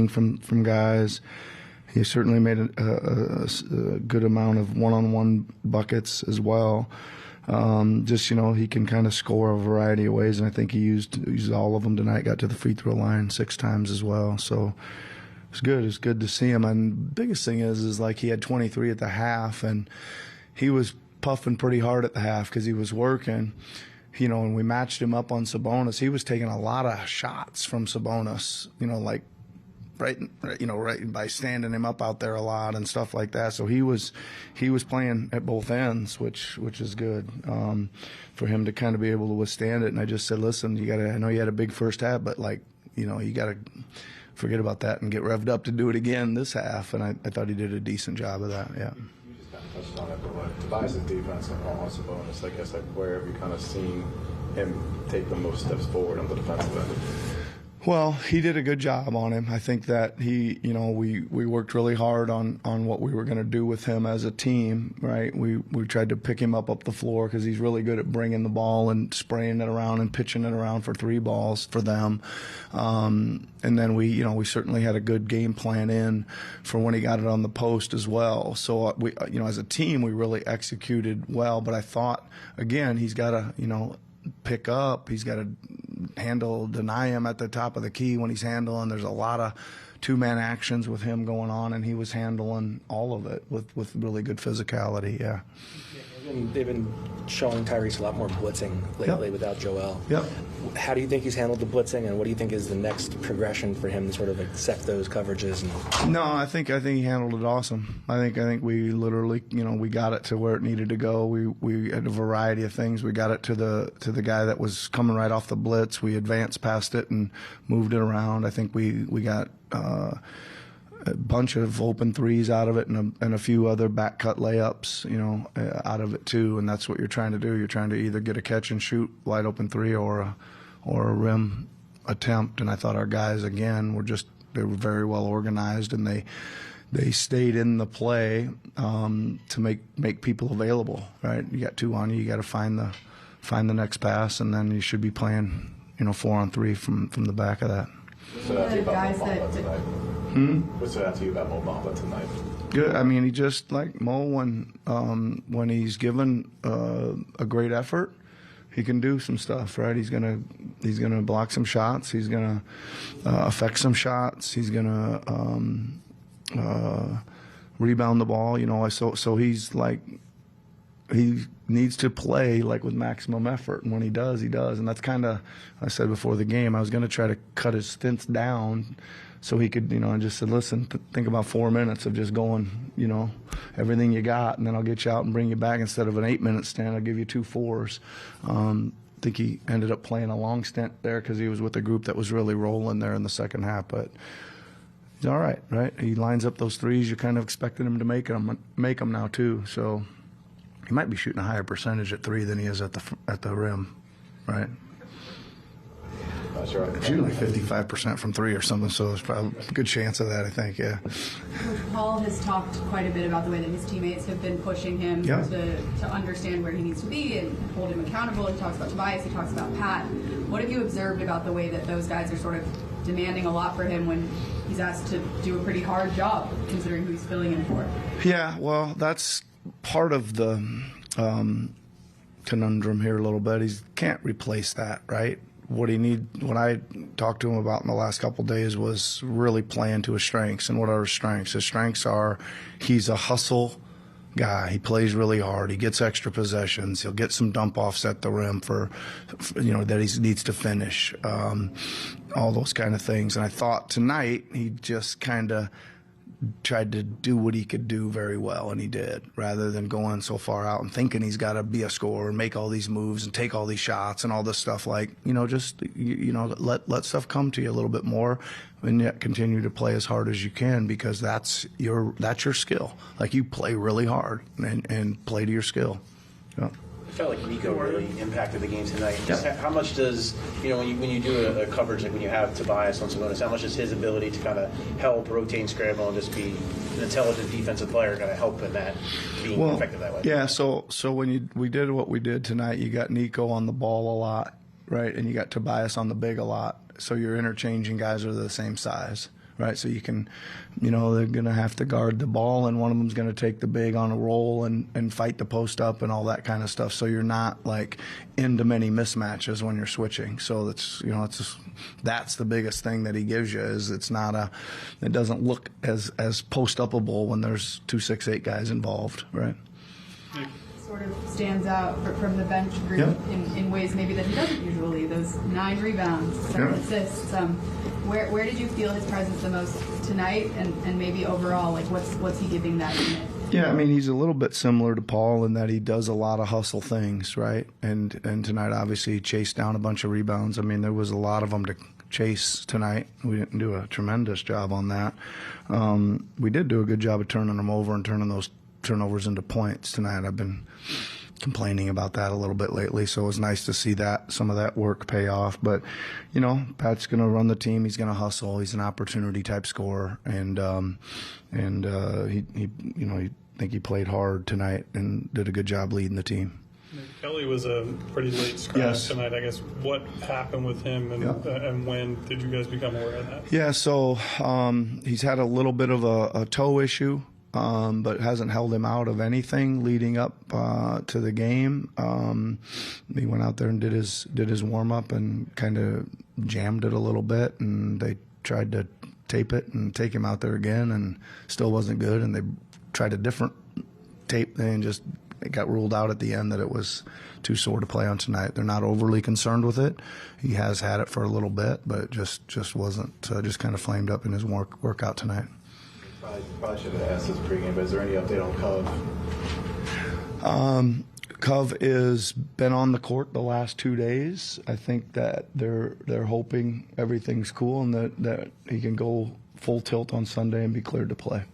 from guys. He certainly made a good amount of one-on-one buckets as well. He can kind of score a variety of ways, and I think he used all of them tonight. Got to the free throw line 6 times as well. So it's good. It's good to see him. And the biggest thing is like he had 23 at the half, and he was puffing pretty hard at the half because he was working. And we matched him up on Sabonis. He was taking a lot of shots from Sabonis. Right by standing him up out there a lot and stuff like that. So he was playing at both ends, which is good for him to kind of be able to withstand it. And I just said, listen, I know you had a big first half, but you got to forget about that and get revved up to do it again this half. And I thought he did a decent job of that. Yeah. You just kind of touched on it, but Tobias' defense and on Sabonis, I guess where have you kind of seen him take the most steps forward on the defensive end? Well, he did a good job on him. I think that we worked really hard on what we were going to do with him as a team, right? We tried to pick him up the floor because he's really good at bringing the ball and spraying it around and pitching it around for 3 balls for them. And then we certainly had a good game plan in for when he got it on the post as well. So we, as a team, we really executed well. But I thought, again, he's got to, pick up. He's got to deny him at the top of the key when he's handling. There's a lot of 2-man actions with him going on, and he was handling all of it with really good physicality. Yeah. They've been showing Tyrese a lot more blitzing lately without Joel. Yep. How do you think he's handled the blitzing, and what do you think is the next progression for him to sort of accept those coverages? No, I think he handled it awesome. I think we literally, we got it to where it needed to go. We had a variety of things. We got it to the guy that was coming right off the blitz. We advanced past it and moved it around. I think we got a bunch of open threes out of it and a few other back cut layups, out of it too. And that's what you're trying to do. You're trying to either get a catch and shoot wide open 3 or a rim attempt. And I thought our guys, again, they were very well organized, and they stayed in the play to make people available, right? You got 2 on you. You got to find the next pass, and then you should be playing, 4-on-3 from the back of that. What's that to you about Mo Bamba tonight? Good. I mean, he just like Mo when he's given a great effort, he can do some stuff, right? He's gonna block some shots. He's gonna affect some shots. He's gonna rebound the ball. So he's like, he needs to play like with maximum effort, and when he does, and that's kind of, I said before the game, I was going to try to cut his stints down so he could, I just said, listen, think about 4 minutes of just going, everything you got, and then I'll get you out and bring you back. Instead of an 8-minute stint, I'll give you 2 4s. I think he ended up playing a long stint there because he was with a group that was really rolling there in the second half, but he's all right? He lines up those threes. You're kind of expecting him to make them now too, so he might be shooting a higher percentage at 3 than he is at the rim, right? That's right. Shooting like 55% from 3 or something, so there's probably a good chance of that, I think, yeah. Coach Paul has talked quite a bit about the way that his teammates have been pushing him to understand where he needs to be and hold him accountable. He talks about Tobias, he talks about Pat. What have you observed about the way that those guys are sort of demanding a lot for him when he's asked to do a pretty hard job, considering who he's filling in for? Yeah, well, that's part of the conundrum here a little bit. He can't replace that, right? What I talked to him about in the last couple of days was really playing to his strengths. And what are his strengths? His strengths are he's a hustle guy. He plays really hard. He gets extra possessions. He'll get some dump offs at the rim for that he needs to finish. All those kind of things. And I thought tonight he just kind of tried to do what he could do very well, and he did, rather than going so far out and thinking he's got to be a scorer and make all these moves and take all these shots and all this stuff. Like, just let stuff come to you a little bit more, and yet continue to play as hard as you can, because that's your skill. Like, you play really hard and play to your skill. Yeah. I felt like Nico really impacted the game tonight. Just how much does, when you do a coverage, like when you have Tobias on Sabonis, how much does his ability to kind of help rotate and scramble and just be an intelligent defensive player kind of help in that, being effective that way? Yeah, so when we did what we did tonight, you got Nico on the ball a lot, right? And you got Tobias on the big a lot. So you're interchanging guys that are the same size, right? So you can, they're going to have to guard the ball, and one of them's going to take the big on a roll and fight the post up and all that kind of stuff. So you're not like into many mismatches when you're switching. So that's, that's the biggest thing that he gives you is it doesn't look as post upable when there's 2 6'8" guys involved, right? Sort of stands out from the bench group in ways maybe that he doesn't usually. Those 9 rebounds, 7 assists. Where did you feel his presence the most tonight, and maybe overall, like what's he giving that unit? Yeah, I mean, he's a little bit similar to Paul in that he does a lot of hustle things, right? And tonight, obviously, he chased down a bunch of rebounds. I mean, there was a lot of them to chase tonight. We didn't do a tremendous job on that. We did do a good job of turning them over and turning those turnovers into points tonight. I've been complaining about that a little bit lately, so it was nice to see that some of that work pay off. But Pat's going to run the team. He's going to hustle. He's an opportunity type scorer, and he think he played hard tonight and did a good job leading the team. Kelly was a pretty late scratch tonight. I guess what happened with him, and when did you guys become aware of that? Yeah, so he's had a little bit of a toe issue. But hasn't held him out of anything leading up to the game. He went out there and did his warm up and kind of jammed it a little bit, and they tried to tape it and take him out there again, and still wasn't good. And they tried a different tape thing, and just it got ruled out at the end that it was too sore to play on tonight. They're not overly concerned with it. He has had it for a little bit, but it just wasn't. Just kind of flamed up in his workout tonight. Probably should have asked this pregame, but is there any update on Cove? Cove has been on the court the last 2 days. I think that they're hoping everything's cool and that he can go full tilt on Sunday and be cleared to play.